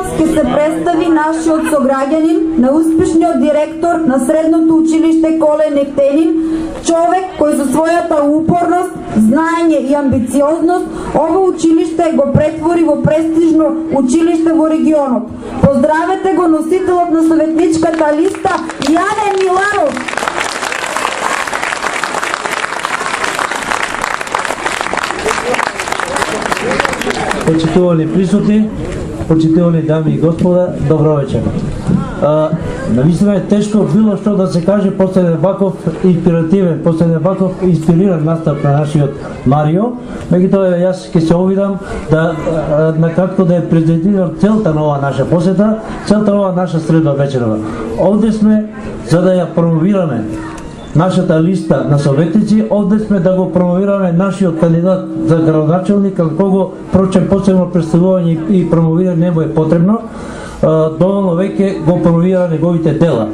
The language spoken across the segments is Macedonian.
денес ќе се представи нашиот сограѓанин, неуспешниот директор на средното училиште Коле Нектенин, човек кој со својата упорност, знаење и амбициозност ова училиште го претвори во престижно училиште во регионот. Поздравете го носителот на советничката листа Јане Миланов. Почитувани присутни, почитувани дами и господа, добро вечер. Навистина е тешко било што да се каже после ваков инспиративен, после ваков инспириран настап на нашиот Марио. Меѓутоа јас ќе се обидам да накратко да ја презентирам целта на ова наша посета, целта на ова наша среда вечерова. Овде сме за да ја промовираме нашата листа на советници, овде сме да го промовираме нашиот кандидат за градоначалник, кај кого прочем посебно представување и промовирање не му е потребно, доволно веќе го промовира неговите дела.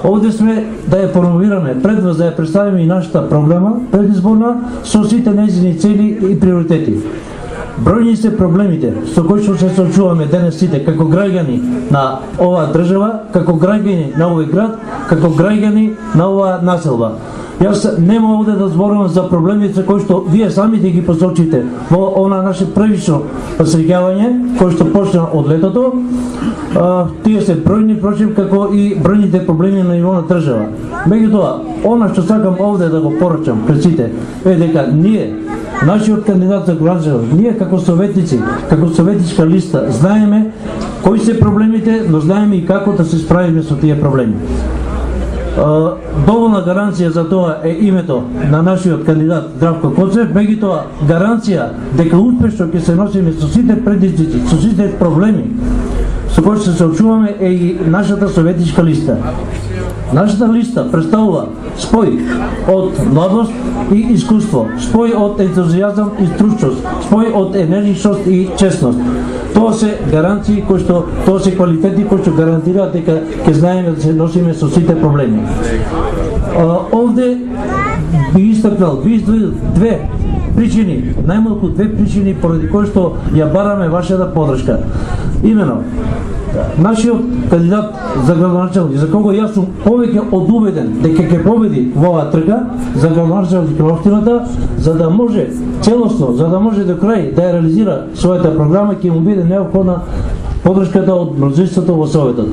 Овде сме да ја промовираме пред вас, да ја представиме и нашата програма предизборна со сите нејзини цели и приоритети. Бројни се проблемите со кои што се соочуваме денес сите како граѓани на оваа држава, како граѓани на овој град, како граѓани на оваа населба. Јас нема овде да зборувам за проблемите кои што вие самите ги посочите во она наше првично среќавање кој што почна од летото. Тие се бројни, прочим, како и бројните проблеми на ниво на држава. Меѓутоа, она што сакам овде да го порачам пред сите е дека ние, нашиот кандидат за градоначалник, ние како советници, како советничка листа, знаеме кои се проблемите, но знаеме и како да се справиме со тие проблеми. Доволна гаранција за тоа е името на нашиот кандидат Здравко Коцев, меѓутоа гаранција дека успешно ќе се носиме со сите предизвици, со сите проблеми со кои се соочуваме е и нашата советничка листа. Нашата листа представува спој од младост и искуство, спој од ентузијазам и стручност, спој од енергичност и честност. Тоа се гаранции кои што, тоа се квалитети кои што гарантираат дека ќе знаеме да се носиме со сите проблеми. Овде би истакнал, би издвоил две причини, најмалку две причини поради кои што ја бараме вашата поддршка. Имено, нашиот кандидат за градоначалник, за кого јас сум повеќе од убеден дека ќе победи во оваа трка за градоначалник на општината, за да може целосно, за да може до крај да ја реализира својата програма, ќе му биде неопходна поддршката од мнозинството во Советот.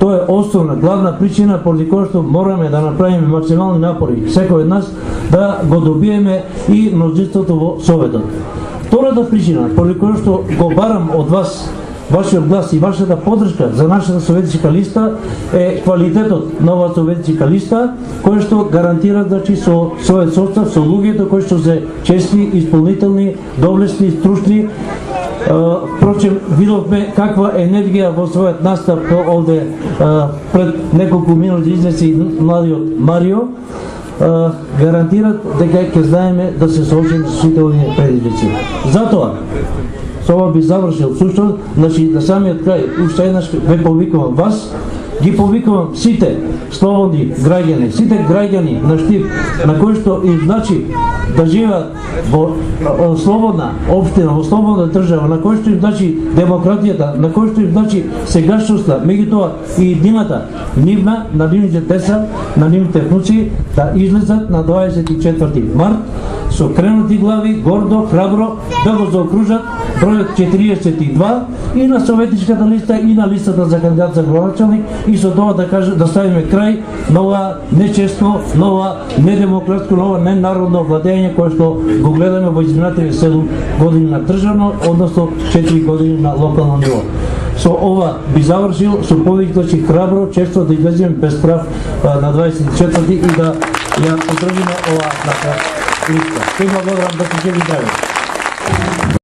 Тоа е основна, главна причина поради која што мораме да направиме максимални напори, секој од нас да го добиеме и мнозинството во Советот. Втората причина поради која што го барам од вас вашиот глас и вашата поддршка за нашата советничка листа е квалитетот на оваа советничка листа, која што гарантира со својот состав, со луѓето кои што се честни, исполнителни, доблесни, стручни. Впрочем, видовме каква енергија во својот настап овде пред неколку минути изнеси младиот Марио, гарантират дека ќе знаеме да се соочиме со сите овие предизвици. Затоа со ова би завршил сушто, значи на самиот крај уште еднаш ве повикувам вас, ги повикувам сите слободни граѓани, сите граѓани на Штип, на кои што им значи да живеат во слободна општина, во слободна држава, на кои што им значи демократијата, на кои што им значи сегашноста, меѓутоа и иднината нивна, на нивните деца, на нивните внуци, да излезат на 24 март со кренати глави, гордо, храбро, да го заокружат бројот 42 и на советничката листа и на листата за кандидат за градоначалник и со тоа да кажа да ставиме крај на ова нечестно, на ова недемократско, на ова ненародно владење кое што го гледаме во изминатите 7 години на државно, односно 4 години на локално ниво. Со ова би завршил со повикот храбро, често да излеземе без прав на 24 и да ја одржиме ова наша листа. Се благодарам да се ви дајам.